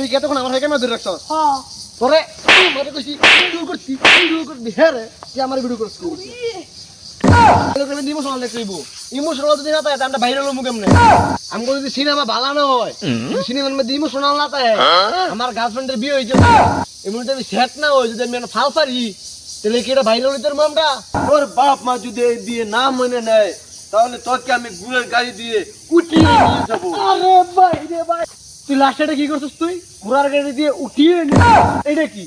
তুই কতক্ষণ আমার ভাইকে মাদুর রাখছ? হ্যাঁ তোরে মারে কইছি ভিডিও করতি হ্যাঁ কি আমার ভিডিও করছ আমি ইমোশনাল দেখইবো ইমোশনাল যদি না তাই আমরা ভাইরাল হমু কেমনে আমগো যদি সিনেমা ভালো না হয় সিনেমার মধ্যে ইমোশনাল না তাই আমার গার্লফ্রেন্ডের বিয়ে হইছে এমনিতে আমি সেট না হই যদি আমি ফাল পারি তাহলে কি এটা ভাইরাল হইতে মামটা তোর বাপ মা যদি এই বিয়ে না মেনে নেয় তাহলে তোকে আমি গুড়ের গাড়ি দিয়ে উঠিয়ে নিয়ে যাবো। আরে ভাই রে ভাই তুই লাস্টে কি করছিস তুই ঘোড়ার গাড়ি দিয়ে উঠিয়ে নিয়ে এইটা কি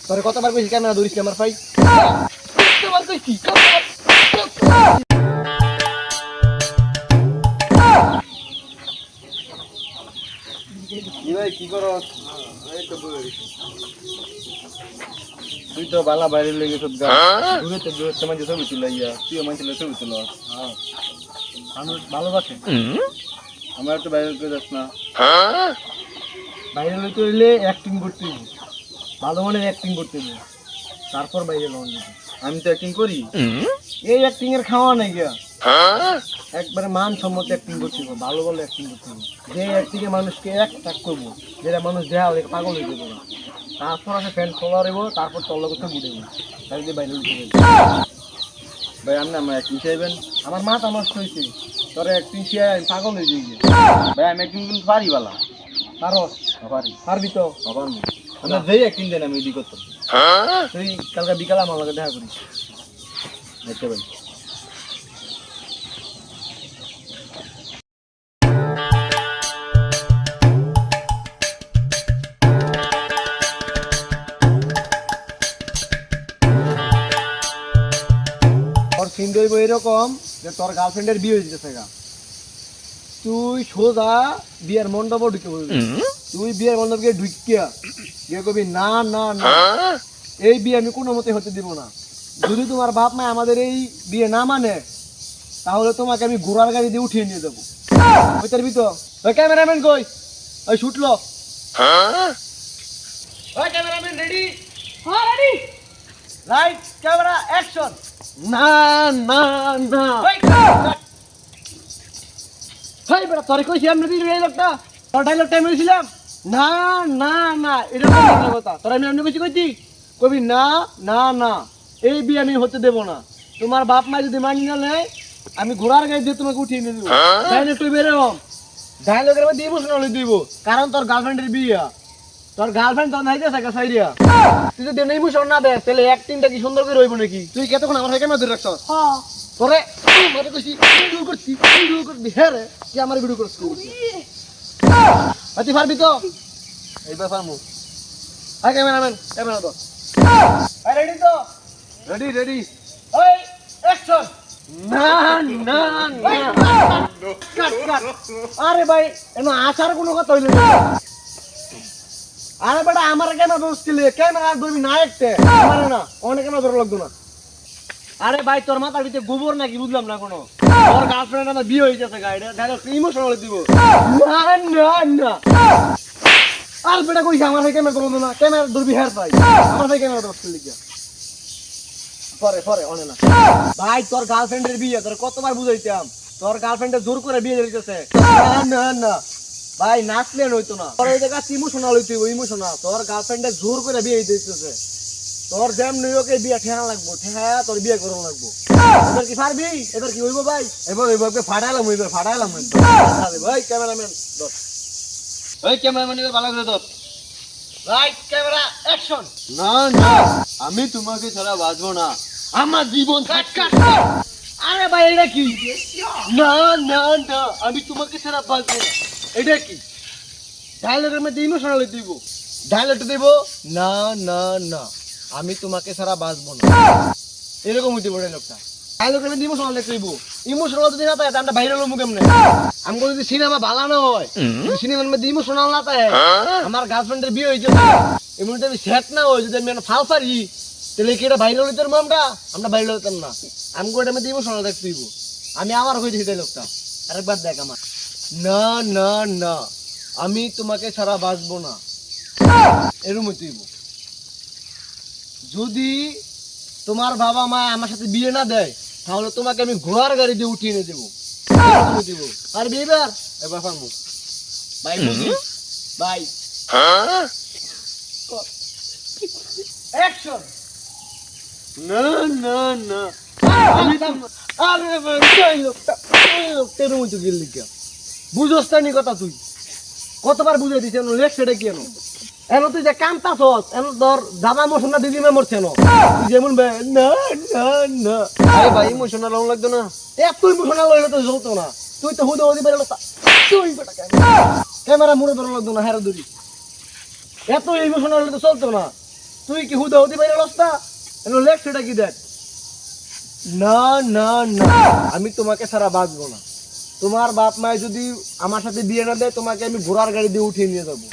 তোরে কতবার কইছি ক্যামেরা ধরিস আমার ভাই কতবার কইছি কি ভাই কি করো? তুই তো বালা বাইরে লেগে সব দূরে মানে ছবি তুলাইয়া তুইও মানে ছবি তুল। মানুষ ভালোবাসে আমার একটু বাইরে করে যাস না। বাইরে লইতে হইলে অ্যাক্টিং করতে হবে ভালো মানের অ্যাক্টিং করতে হবে তারপর বাইরে লন দিতে আমি তো অ্যাক্টিং করি। এই অ্যাক্টিং এর খাওয়া নাই গিয়া একবারে মানসম্মত অ্যাক্টিং করতে হবে ভালো ভালো অ্যাক্টিং করতে হবে যে অ্যাক্টিং এ মানুষকে এক টাক করবো যেটা মানুষ দেহা পাগল হয়ে যাবে তারপর আছে ফ্যান ফলোয়ার হইব তারপর তল্লা করতে বুঝেব তাই দিয়ে বাইরে লইতে হবে ভাই আপনি আমার অ্যাক্টিং চাইবেন? আমার মাথা নষ্ট হয়েছে তোর অ্যাক্টিং শিয়ায় আমি পাগল হয়ে যাই ভাই আমি অ্যাক্টিং কিন্তু পারি বালা। পারস পারি পারবি তো আবার আমরা যেই অ্যাক্টিং দেন আমি এদিক করতাম। তুই কালকে বিকালে আমার লগে দেখা করিস দেখতে ভাই তোর সিন দইব এরকম যে তোর গার্লফ্রেন্ডের বিয়ে হয়ে যেতেছে গা তুই সোজা বিয়ের মণ্ডপও ঢুকে বলবি তুই বিয়ের মণ্ডপকে ঢুকিয়া গিয়ে কবি না না না এই বিয়ে আমি কোনো মতে হতে দিব না যদি তোমার বাপ মা আমাদের এই বিয়ে না মানে তাহলে তোমাকে আমি ঘোড়ার গাড়ি দিয়ে উঠিয়ে নিয়ে যাবো ওই তার ভিতর ওই ক্যামেরাম্যান কই ওই শুটলো ওই ক্যামেরাম্যান রেডি হ্যাঁ রেডি লাইট ক্যামেরা অ্যাকশন না না না হাই বেটা তোরে কইছি আমি দিই ডায়লগটা তোর ডায়লগটা আমি বলছিলাম না না না এটা কোন কথা তোর আমি এমনি কইছি কবি না না না এই বিয়ে আমি হতে দেব না তোমার বাপ মা যদি মানি না নেয় আমি ঘোড়ার গাড়ি দিয়ে তোমাকে উঠিয়ে নিয়ে দেবো ডায়লগ তুই বেরোম ডায়লগের মধ্যে ইমোশনাল দিব কারণ তোর গার্লফ্রেন্ডের বিয়ে তোর গার্লফ্রেন্ড তোর নাইতে থাকে সাইরিয়া তুই যদি ইমোশন না দে তাহলে অ্যাক্টিংটা কি সুন্দর করে হইব নাকি তুই কতক্ষণ আমার ভাইকে মাদুর রাখছ হ্যাঁ তোরে মারে কইছি ভিডিও করতি হ্যাঁ রে কি আমার ভিডিও করছ তুই পারবি তো এইবার পারমু। হাই ক্যামেরাম্যান ক্যামেরা তো হাই রেডি তো রেডি রেডি ওই অ্যাকশন না না না কাট কাট আরে ভাই এনো আসার কোনো কথা হইল না আরে বেটা আমার কেন দোষ ছিলে ক্যামেরা ধরবি না একটা আমারে না অনেক কেন ধরে লাগতো না আরে ভাই তোর মাথার ভিতরে গোবর নাকি বুঝলাম না কোনো তোর গার্লফ্রেন্ড আমার বিয়ে হয়ে যাচ্ছে গাইডে ডাইরেক্ট ইমোশনাল দিব না না না আর বেটা কইছে আমার ভাই ক্যামেরা ধরবো না ক্যামেরা ধরবি হেয়ার পাই আমার ভাই ক্যামেরা ধরতে লিখা পরে পরে অনে না ভাই তোর গার্লফ্রেন্ডের বিয়ে তোর কতবার বুঝাইতাম তোর গার্লফ্রেন্ডের জোর করে বিয়ে দিতেছে না না না ভাই নাচলে হইতো না তোর ওই জায়গা ইমোশনাল হইতো ইমোশনাল তোর গার্লফ্রেন্ডের জোর করে বিয়ে দিতেছে তোর যেমন ওকে বিয়ে ঠেকা লাগবো ঠেকা তোর বিয়ে করানো লাগবো এবার কি পারবি এবার কি হইব ভাই এবার এবার ফাটাইলাম ভাই ক্যামেরাম্যান ধর ওই ক্যামেরাম্যান এবার ভালো করে ধর। রাইট ক্যামেরা অ্যাকশন না না আমি তোমাকে ছাড়া বাঁচবো না আমার জীবন কাট কাট আরে ভাই এটা কি না না না আমি তোমাকে ছাড়া বাঁচবো না। এটা কি ডায়লগের মধ্যে ইমোশনাল দিব ডায়লগটা দিব না না না আমি তোমাকে ছাড়া বাঁচবো না এরকম হইতে পারে লোকটা ডায়লগের মধ্যে ইমোশনাল দিব ইমোশনাল যদি না থাকে আমরা ভাইরাল হবো কেমনে আমগো যদি সিনেমা ভালো না হয় সিনেমার মধ্যে ইমোশনাল না থাকে আমার গার্লফ্রেন্ডের বিয়ে হয়েছে এমনিতে আমি সেট না হয় যদি আমি ফাল পারি তাহলে কি এটা ভাইরাল হইতে পারবো আমরা ভাইরাল হইতাম না আমগো এটার মধ্যে ইমোশনাল দেখতে দিব আমি আবার হইতেছি ডায়লগটা আরেকবার দেখ আমার না না না আমি তোমাকে ছাড়া বাঁচবো না এরকম হইতে দিব যদি তোমার বাবা মা আমার সাথে বিয়ে না দেয় তাহলে তোমাকে আমি ঘোড়ার গাড়ি দিয়ে উঠিয়ে এনে দেবো দিব আর বিবার এবার ফার্মু ভাই বুঝি ভাই অ্যাকশন না না না আমি আরে ভাই তেরো মতো গেল লিখা বুঝোস না নি কথা তুই কতবার বুঝাই দিছ লেখ সেটা কি এনো এনো তুই যে কামতা ছস এনো ধর দাদা মশনা দিদি মে মরছে না তুই যেমন না না না আরে ভাই ইমোশনাল হওয়া লাগতো না তুই মশনা লইলে তো চলতো না তুই তো হুদে হুদি বেরোলো তুই বেটা ক্যামেরা মুড়ে বেরো লাগতো না হেরা দূরি এত ইমোশনাল হলে তো চলতো না তুই কি হুদে হুদি বেরোলস না এনো লেখ সেটা কি দেখ না না না আমি তোমাকে ছাড়া বাঁচবো না তোমার বাপ মায় যদি আমার সাথে বিয়ে না দেয় তোমাকে আমি ঘোড়ার গাড়ি দিয়ে উঠিয়ে নিয়ে যাবো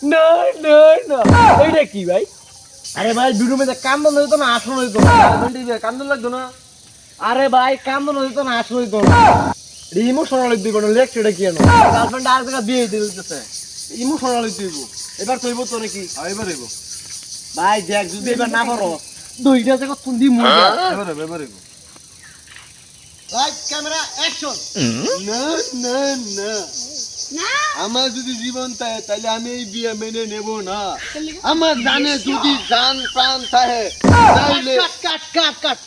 না না না এইটা কি ভাই আরে ভাই বিরুমে কান্দন হইতো না আসন হইতো না কান্দন লাগতো না আরে ভাই কান্দন হইতো না আসন হইতো না ইমোশনাল দিব না লেখ সেটা কি এনো গার্লফ্রেন্ড আর জায়গা বিয়ে দিতে দিতেছে ইমোশনাল দিব এবার কইব তো নাকি এবার এগো ভাই দেখ যদি এবার না পারো দুইটা জায়গা তুন্দি মুড়ি এবার এগো লাইট ক্যামেরা অ্যাকশন না না না আমার যদি জীবন থাকে তাহলে আমি এই বিয়ে মেনে নেব না আমার জানে যদি জান প্রাণ থাকে তাহলে কাট কাট কাট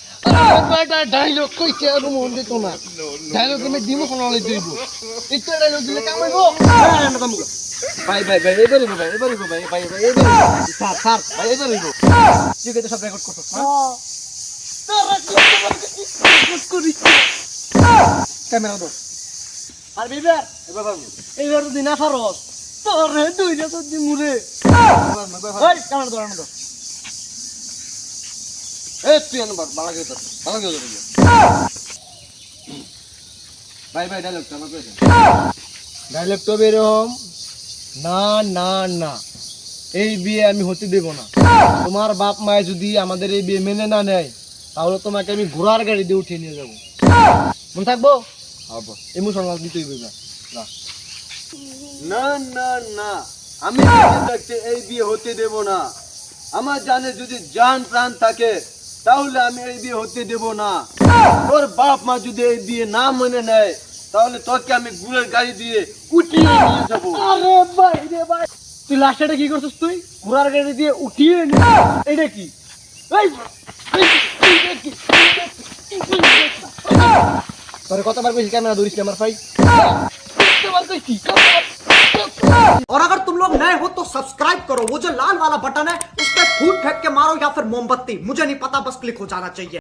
ডাইলগ কইছে আর মন দিত না ডাইলগ আমি দিমো কোন হলে দিব এটা ডাইলগ দিলে কামাইবো না কামাইবো ভাই ভাই ভাই এবার এগো ভাই এবার এগো ভাই ভাই ভাই এবার স্যার স্যার ভাই এবার এগো তুই তো সব রেকর্ড করছস ক্যামেরা দাও আর বিবার এবার পারবো এইবার যদি না পারস তোরে দুইটা তো দি মুরে ওই ক্যামেরা দাও না দাও এই তুই এনে ভালো করে ধর ভালো করে ধর ভাই ভাই ডায়লগ তো আমাকে ডাইলগ তো বেরোম না না না এই বিয়ে আমি হতে দেব না তোমার বাপ মায়ে যদি আমাদের এই বিয়ে মেনে না নেয় তাহলে তোমাকে আমি ঘোড়ার গাড়ি দিয়ে উঠিয়ে নিয়ে যাবো মনে থাকবো হবো ইমোশনাল দিতেই হবে না না না আমি বেঁচে থাকতে এই বিয়ে হতে দেব না আমার জানে যদি জান প্রাণ থাকে তাহলে আমি এই বিয়ে হতে দেব না তোর বাপ মা যদি এই বিয়ে না মেনে নেয় তাহলে তোকে আমি গুড়ের গাড়ি দিয়ে কুটিয়ে নিয়ে যাবো আরে ভাই রে ভাই তুই লাস্টে কি করছিস তুই ঘোড়ার গাড়ি দিয়ে উঠিয়ে এটা কি তোরে কতবার কইছি ক্যামেরা ধরিস আমার ভাই কতবার কইছি और अगर तुम लोग नए हो तो सब्सक्राइब करो वो जो लाल वाला बटन है उस पर फूट फेंक के मारो या फिर मोमबत्ती मुझे नहीं पता बस क्लिक हो जाना चाहिए